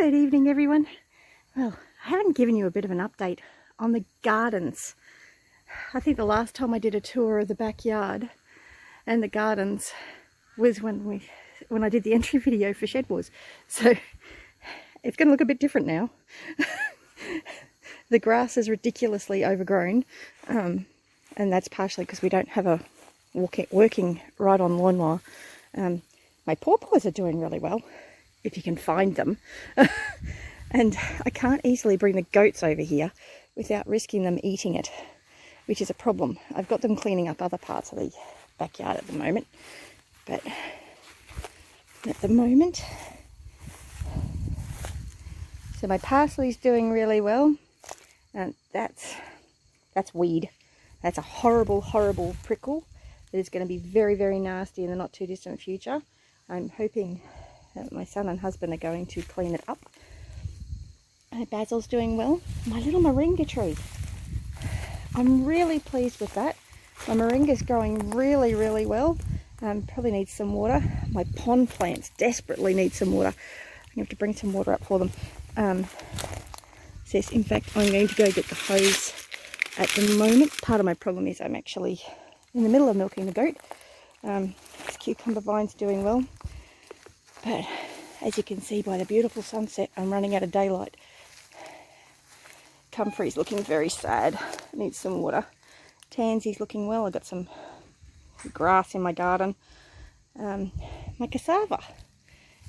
Good evening, everyone. Well, I haven't given you a bit of an update on the gardens. I think the last time I did a tour of the backyard and the gardens was when I did the entry video for Shed Wars. So it's going to look a bit different now. The grass is ridiculously overgrown, and that's partially because we don't have a working ride-on lawnmower. My pawpaws are doing really well, if you can find them. And I can't easily bring the goats over here without risking them eating it, which is a problem. I've got them cleaning up other parts of the backyard at the moment, but at the moment, so my parsley's doing really well, and that's weed. That's a horrible prickle that is going to be very, very nasty in the not too distant future. I'm hoping that my son and husband are going to clean it up. Basil's doing well. My little moringa tree, I'm really pleased with that. My moringa's growing really, really well. Probably needs some water. My pond plants desperately need some water. I'm going to have to bring some water up for them. Says, in fact, I'm going to go get the hose at the moment. Part of my problem is I'm actually in the middle of milking the goat. This cucumber vine's doing well. But as you can see by the beautiful sunset, I'm running out of daylight. Comfrey's looking very sad. Needs some water. Tansy's looking well. I've got some grass in my garden. My cassava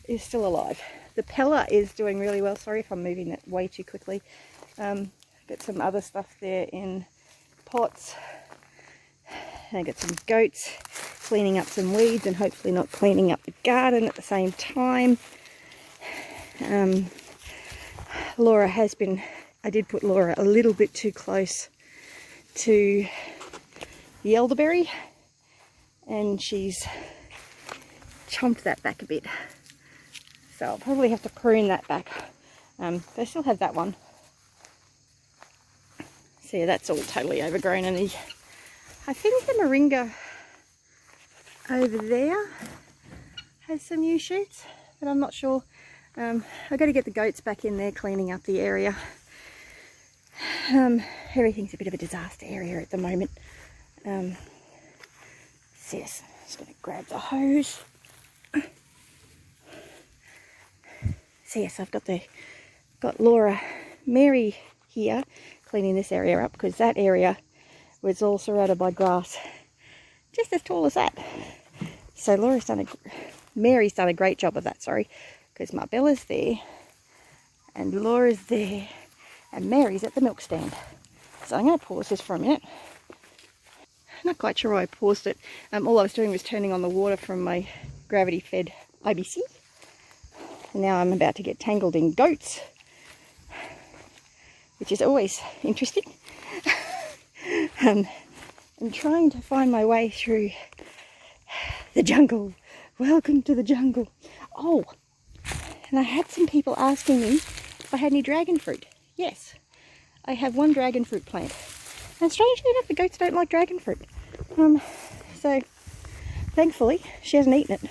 is still alive. The pella is doing really well. Sorry if I'm moving that way too quickly. Got some other stuff there in pots. I got some goats cleaning up some weeds and hopefully not cleaning up the garden at the same time. Laura has been, I did put Laura a little bit too close to the elderberry and she's chomped that back a bit. So I'll probably have to prune that back. But I still have that one. So yeah, that's all totally overgrown, and I think the moringa over there has some new shoots, but I'm not sure. I've got to get the goats back in there cleaning up the area. Everything's a bit of a disaster area at the moment. So yes, I'm just going to grab the hose. So yes, I've got Laura, Mary here cleaning this area up because that area was all surrounded by grass, just as tall as that. So Mary's done a great job of that, sorry, because Marbella's there, and Laura's there, and Mary's at the milk stand. So I'm going to pause this for a minute. Not quite sure why I paused it. All I was doing was turning on the water from my gravity-fed IBC. And now I'm about to get tangled in goats, which is always interesting. I'm trying to find my way through the jungle. Welcome to the jungle. Oh, and I had some people asking me if I had any dragon fruit. Yes, I have one dragon fruit plant. And strangely enough, the goats don't like dragon fruit. So thankfully, she hasn't eaten it.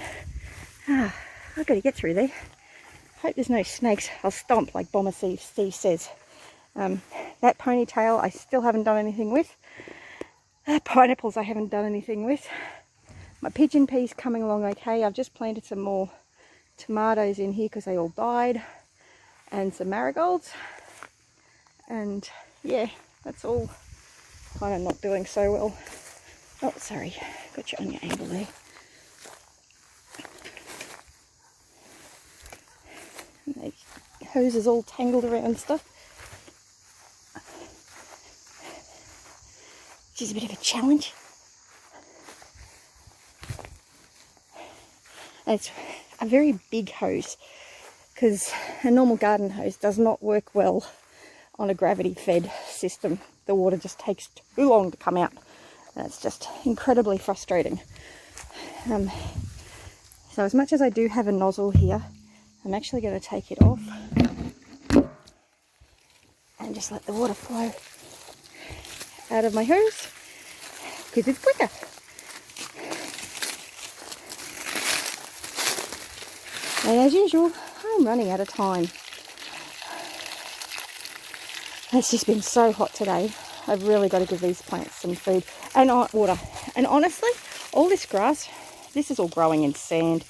I've got to get through there. Hope there's no snakes. I'll stomp like Bomber Steve says. That ponytail I still haven't done anything with. Pineapples I haven't done anything with. My pigeon pea's coming along okay. I've just planted some more tomatoes in here because they all died. And some marigolds. And yeah, that's all kind of not doing so well. Oh, sorry. Got you on your angle there. And the hose is all tangled around stuff. Which is a bit of a challenge. And it's a very big hose because a normal garden hose does not work well on a gravity-fed system. The water just takes too long to come out. And it's just incredibly frustrating. So as much as I do have a nozzle here, I'm actually going to take it off and just let the water flow out of my hose because it's quicker. And as usual, I'm running out of time. It's just been so hot today. I've really got to give these plants some food and water. And honestly, all this grass, this is all growing in sand.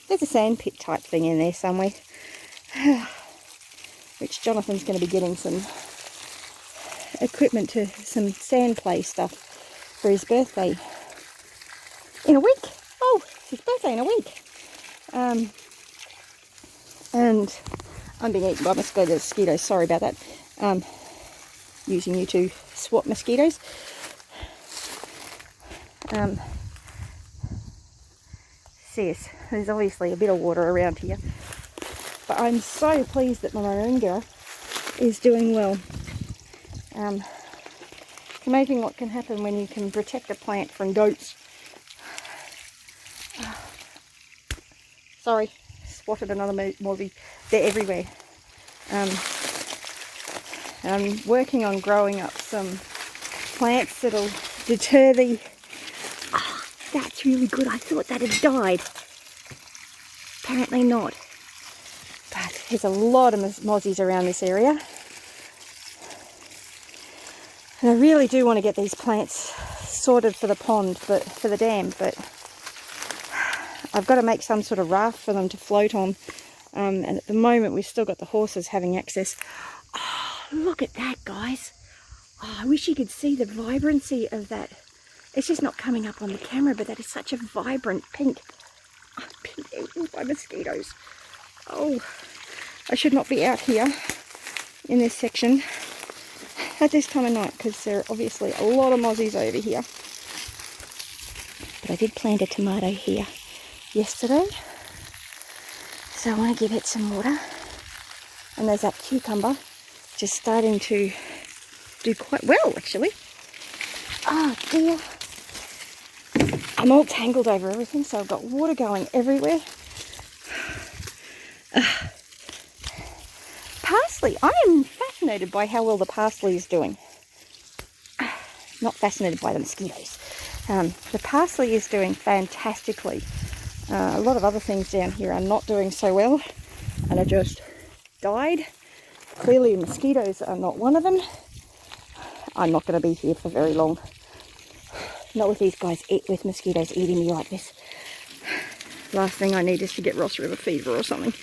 There's a sand pit type thing in there somewhere, which Jonathan's going to be getting some equipment to some sand play stuff for his birthday in a week. Oh, it's his birthday in a week. And I'm being eaten by mosquitoes. Sorry about that. Using you to swat mosquitoes. Yes, there's obviously a bit of water around here. But I'm so pleased that my moringa is doing well. It's amazing what can happen when you can protect a plant from goats. Sorry, spotted another mozzie. They're everywhere. I'm working on growing up some plants that'll deter the... Oh, that's really good. I thought that had died. Apparently not. But there's a lot of mozzies around this area. And I really do want to get these plants sorted for the pond, but for the dam, but I've got to make some sort of raft for them to float on. And at the moment we've still got the horses having access. Oh, look at that, guys. Oh, I wish you could see the vibrancy of that. It's just not coming up on the camera, but that is such a vibrant pink. I've been eaten by mosquitoes. Oh, I should not be out here in this section at this time of night, because there are obviously a lot of mozzies over here. But I did plant a tomato here yesterday, so I want to give it some water. And there's that cucumber just starting to do quite well, actually. Oh dear, I'm all tangled over everything, so I've got water going everywhere. Parsley, I am fascinated by how well the parsley is doing. Not fascinated by the mosquitoes. The parsley is doing fantastically. A lot of other things down here are not doing so well and are just died. Clearly mosquitoes are not one of them. I'm not going to be here for very long. Not with these guys with mosquitoes eating me like this. Last thing I need is to get Ross River fever or something.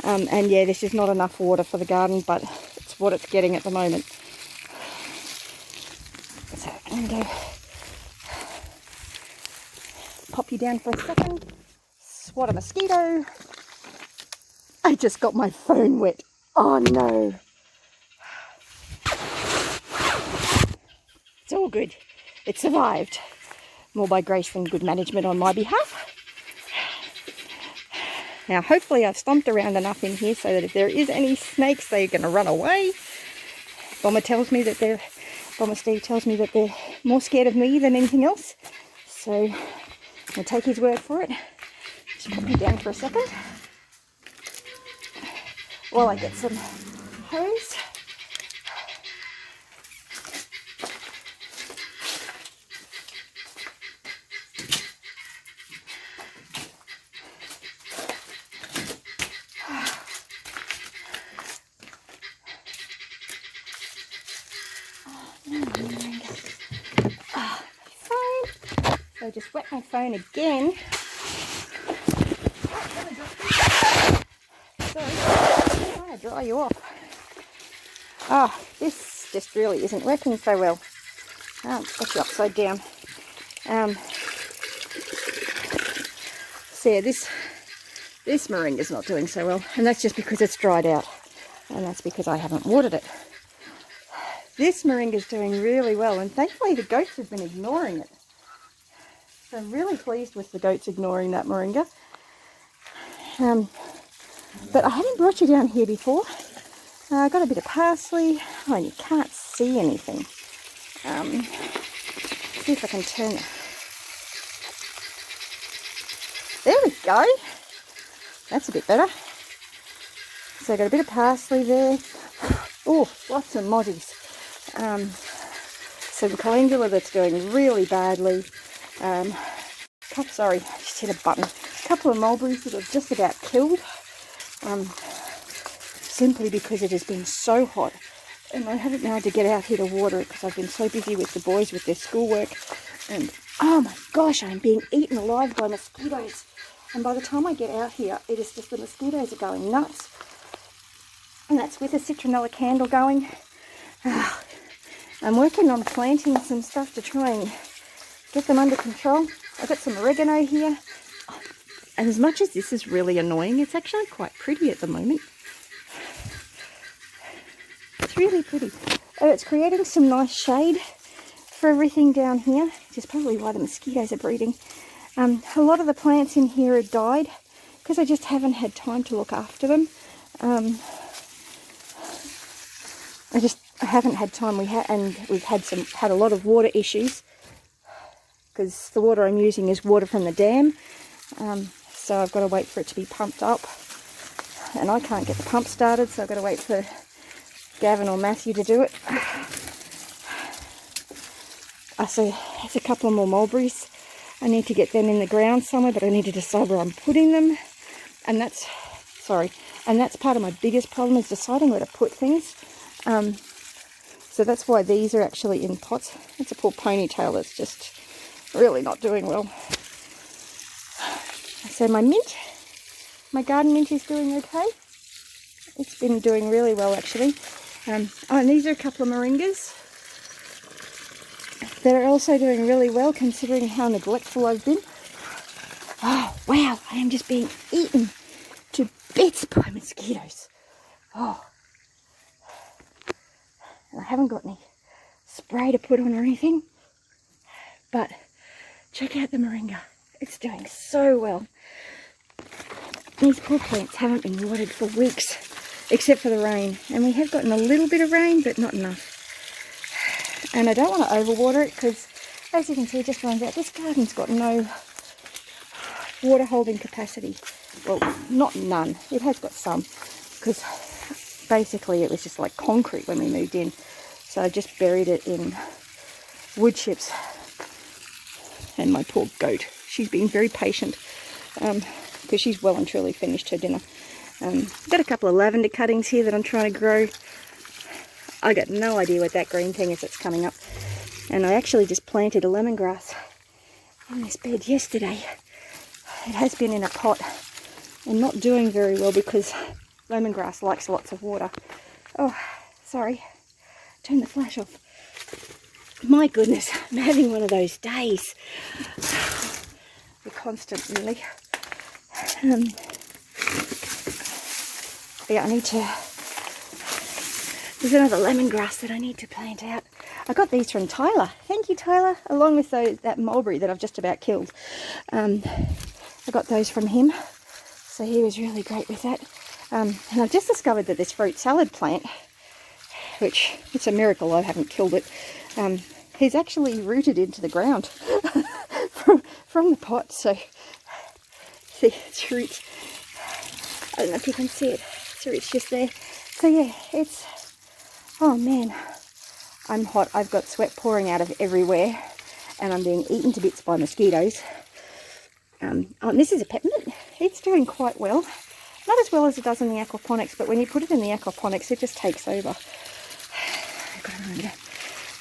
And yeah, this is not enough water for the garden, but it's what it's getting at the moment. So I'm going to pop you down for a second. Swat a mosquito. I just got my phone wet. Oh no. It's all good. It survived. More by grace than good management on my behalf. Now hopefully I've stomped around enough in here so that if there is any snakes, they're going to run away. Bomber Steve tells me that they're more scared of me than anything else. So I'm going to take his word for it. Just put me down for a second while I get some hose. So just wet my phone again. Sorry, I'm trying to dry you off. Ah, this just really isn't working so well. It's got you upside down. So yeah, this moringa's not doing so well, and that's just because it's dried out, and that's because I haven't watered it. This moringa's doing really well, and thankfully the goats have been ignoring it. So I'm really pleased with the goats ignoring that moringa. But I haven't brought you down here before. I got a bit of parsley. Oh, and you can't see anything. See if I can turn it. There we go. That's a bit better. So I got a bit of parsley there. Oh, lots of mozzies. Some calendula that's doing really badly. Sorry, I just hit a button. A couple of mulberries that are just about killed. simply because it has been so hot. And I haven't been able to get out here to water it because I've been so busy with the boys with their schoolwork. And oh my gosh, I'm being eaten alive by mosquitoes. And by the time I get out here, it is just the mosquitoes are going nuts. And that's with a citronella candle going. I'm working on planting some stuff to try and get them under control. I've got some oregano here. And as much as this is really annoying, it's actually quite pretty at the moment. It's really pretty. Oh, it's creating some nice shade for everything down here, which is probably why the mosquitoes are breeding. A lot of the plants in here have died because I just haven't had time to look after them. I haven't had time. We've had a lot of water issues because the water I'm using is water from the dam. So I've got to wait for it to be pumped up, and I can't get the pump started, so I've got to wait for Gavin or Matthew to do it. So there's a couple of more mulberries. I need to get them in the ground somewhere, but I need to decide where I'm putting them. And that's part of my biggest problem, is deciding where to put things. So that's why these are actually in pots. It's a poor ponytail that's just really not doing well. So my garden mint is doing okay. It's been doing really well actually. And these are a couple of moringas that are also doing really well considering how neglectful I've been. Oh wow, I am just being eaten to bits by mosquitoes. Oh. And I haven't got any spray to put on or anything, but check out the moringa. It's doing so well. These poor plants haven't been watered for weeks, except for the rain. And we have gotten a little bit of rain, but not enough. And I don't want to overwater it because, as you can see, it just runs out. This garden's got no water holding capacity. Well, not none. It has got some, because basically it was just like concrete when we moved in. So I just buried it in wood chips. And my poor goat, she's been very patient because she's well and truly finished her dinner. I've got a couple of lavender cuttings here that I'm trying to grow. I got no idea what that green thing is that's coming up. And I actually just planted a lemongrass in this bed yesterday. It has been in a pot and not doing very well because lemongrass likes lots of water. Oh, sorry. Turn the flash off. My goodness, I'm having one of those days. The constant, really. Yeah, I need to... There's another lemongrass that I need to plant out. I got these from Tyler. Thank you, Tyler. Along with that mulberry that I've just about killed. I got those from him. So he was really great with that. And I've just discovered that this fruit salad plant, which it's a miracle I haven't killed it, he's actually rooted into the ground from the pot. So see, its roots, I don't know if you can see it, its roots just there. So yeah, it's, oh man, I'm hot. I've got sweat pouring out of everywhere and I'm being eaten to bits by mosquitoes. And this is a peppermint. It's doing quite well. Not as well as it does in the aquaponics, but when you put it in the aquaponics, it just takes over. I've got to remember to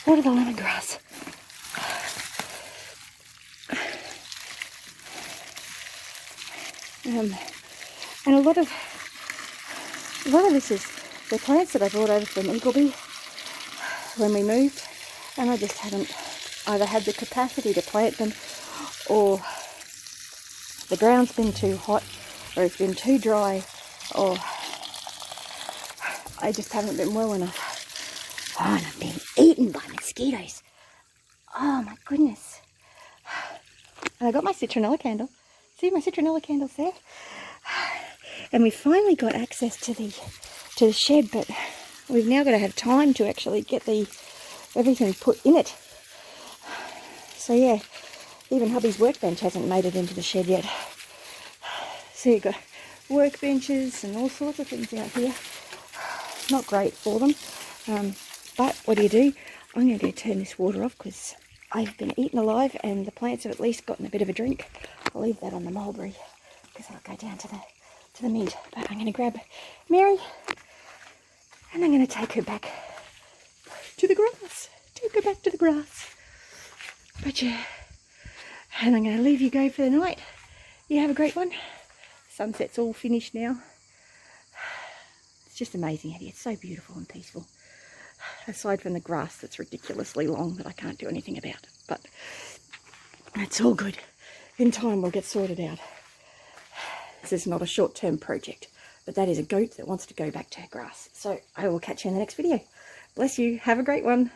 water the lemongrass. And a lot of this is the plants that I brought over from Eagleby when we moved, and I just haven't either had the capacity to plant them, or the ground's been too hot, or it's been too dry, or I just haven't been well enough. Oh, and I'm being eaten by mosquitoes. Oh my goodness. And I got my citronella candle. See, my citronella candle's there. And we finally got access to the shed, but we've now got to have time to actually get everything put in it. So yeah, even hubby's workbench hasn't made it into the shed yet. So you've got workbenches and all sorts of things out here. Not great for them. But what do? I'm going to go turn this water off because I've been eaten alive and the plants have at least gotten a bit of a drink. I'll leave that on the mulberry because I'll go down to the mint. But I'm going to grab Mary And I'm going to take her back to the grass. Take her back to the grass. But yeah, and I'm going to leave you go for the night. You have a great one. Sunset's all finished now. It's just amazing out here. It's so beautiful and peaceful. Aside from the grass that's ridiculously long that I can't do anything about. But it's all good. In time we'll get sorted out. This is not a short-term project, but that is a goat that wants to go back to grass. So I will catch you in the next video. Bless you. Have a great one.